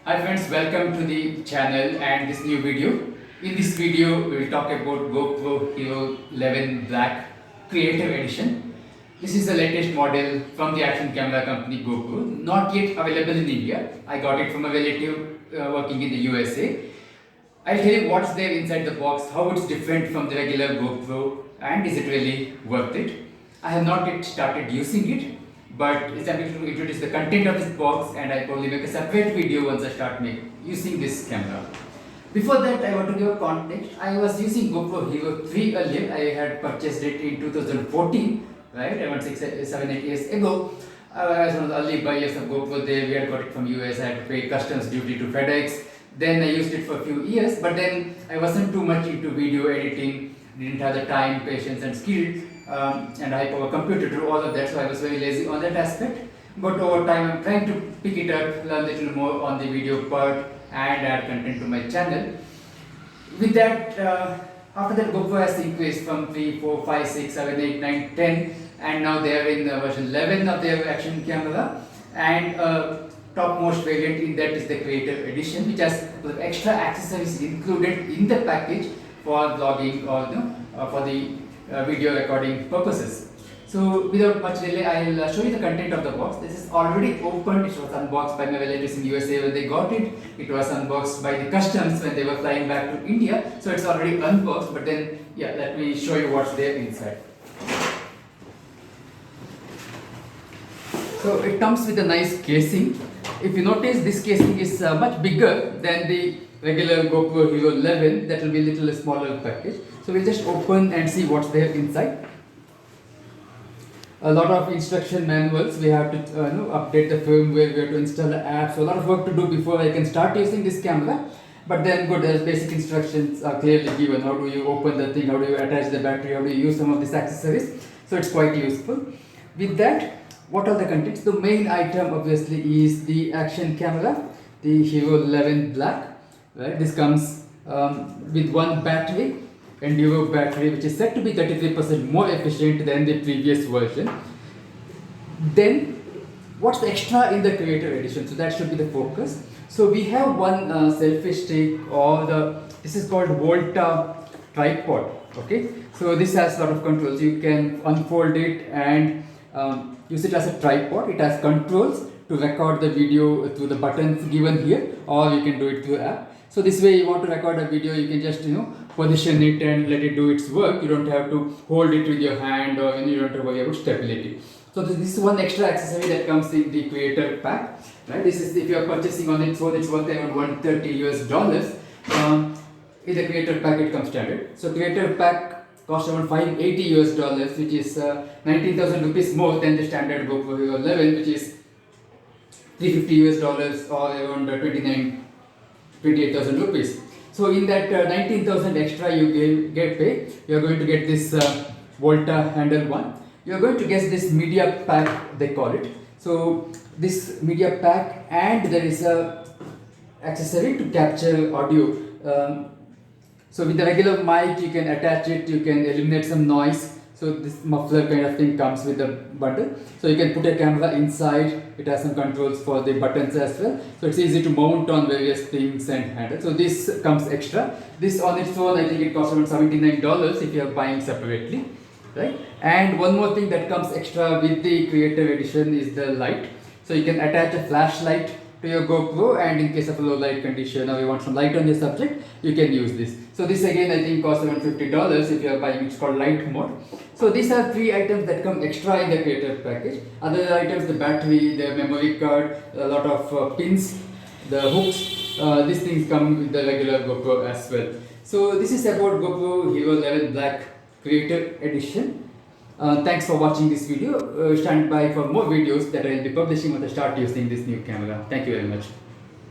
Hi friends, welcome to the channel and this new video. In this video, we will talk about GoPro Hero 11 Black Creative Edition. This is the latest model from the action camera company GoPro, not yet available in India. I got it from a relative working in the USA. I'll tell you what's there inside the box, how it's different from the regular GoPro, and is it really worth it. I have not yet started using it, but it's time to introduce the content of this box, and I'll probably make a separate video once I start using this camera. Before that, I want to give a context. I was using GoPro Hero 3 earlier. I had purchased it in 2014, right? Around 7, 8 years ago. I was one of the early buyers of GoPro there. We had got it from US. I had to pay customs duty to FedEx. Then I used it for a few years, but then I wasn't too much into video editing, didn't have the time, patience and skill and high power computer to do all of that, so I was very lazy on that aspect. But over time I'm trying to pick it up, learn a little more on the video part and add content to my channel. With that, after that GoPro has increased from 3, 4, 5, 6, 7, 8, 9, 10 and now they are in version 11 of their action camera, and topmost variant in that is the Creator Edition, which has extra accessories included in the package for vlogging or for the video recording purposes. So without much delay, I will show you the content of the box. This is already opened. It was unboxed by my relatives in USA when they got it. It was unboxed by the customs when they were flying back to India. So it's already unboxed, but then yeah, let me show you what's there inside. So it comes with a nice casing. If you notice, this casing is much bigger than the regular GoPro Hero 11. That will be a little smaller package. So we'll just open and see what's there inside. A lot of instruction manuals. We have to update the firmware. We have to install the app. So a lot of work to do before I can start using this camera. But then good, as basic instructions are clearly given. How do you open the thing? How do you attach the battery? How do you use some of these accessories? So it's quite useful. With that, what are the contents? The main item obviously is the action camera, the Hero 11 Black. Right? This comes with one battery, Enduro battery, which is said to be 33% more efficient than the previous version. Then, what's the extra in the Creator Edition? So that should be the focus. So we have one selfie stick, or this is called Volta tripod. Okay, so this has a lot of controls. You can unfold it and use it as a tripod. It has controls to record the video through the buttons given here, or you can do it through an app. So this way, you want to record a video, you can just position it and let it do its work. You don't have to hold it with your hand, or you don't have to worry about stability. So this is one extra accessory that comes in the Creator pack. Right? This is, if you are purchasing on its own, it's worth around $130 US. In the Creator pack, it comes standard. So Creator pack costs around $580 which is 19,000 rupees more than the standard GoPro Hero 11, which is $350 or around 28,000 rupees. So in that 19,000 extra you get paid, you are going to get this Volta handle one. You are going to get this media pack, they call it. So this media pack, and there is a accessory to capture audio. So with the regular mic, you can attach it, you can eliminate some noise. So this muffler kind of thing comes with the bundle. So you can put a camera inside. It has some controls for the buttons as well. So it's easy to mount on various things and handle. So this comes extra. This on its own, I think it costs around $79 if you are buying separately, right? And one more thing that comes extra with the Creator Edition is the light. So you can attach a flashlight to your GoPro, and in case of a low light condition or you want some light on your subject, you can use this. So this again I think costs around $50 if you are buying. It's called light mode. So these are three items that come extra in the Creator package. Other items, the battery, the memory card, a lot of pins, the hooks, these things come with the regular GoPro as well. So this is about GoPro Hero 11 Black Creator Edition. Thanks for watching this video. Stand by for more videos that I will be publishing when I start using this new camera. Thank you very much.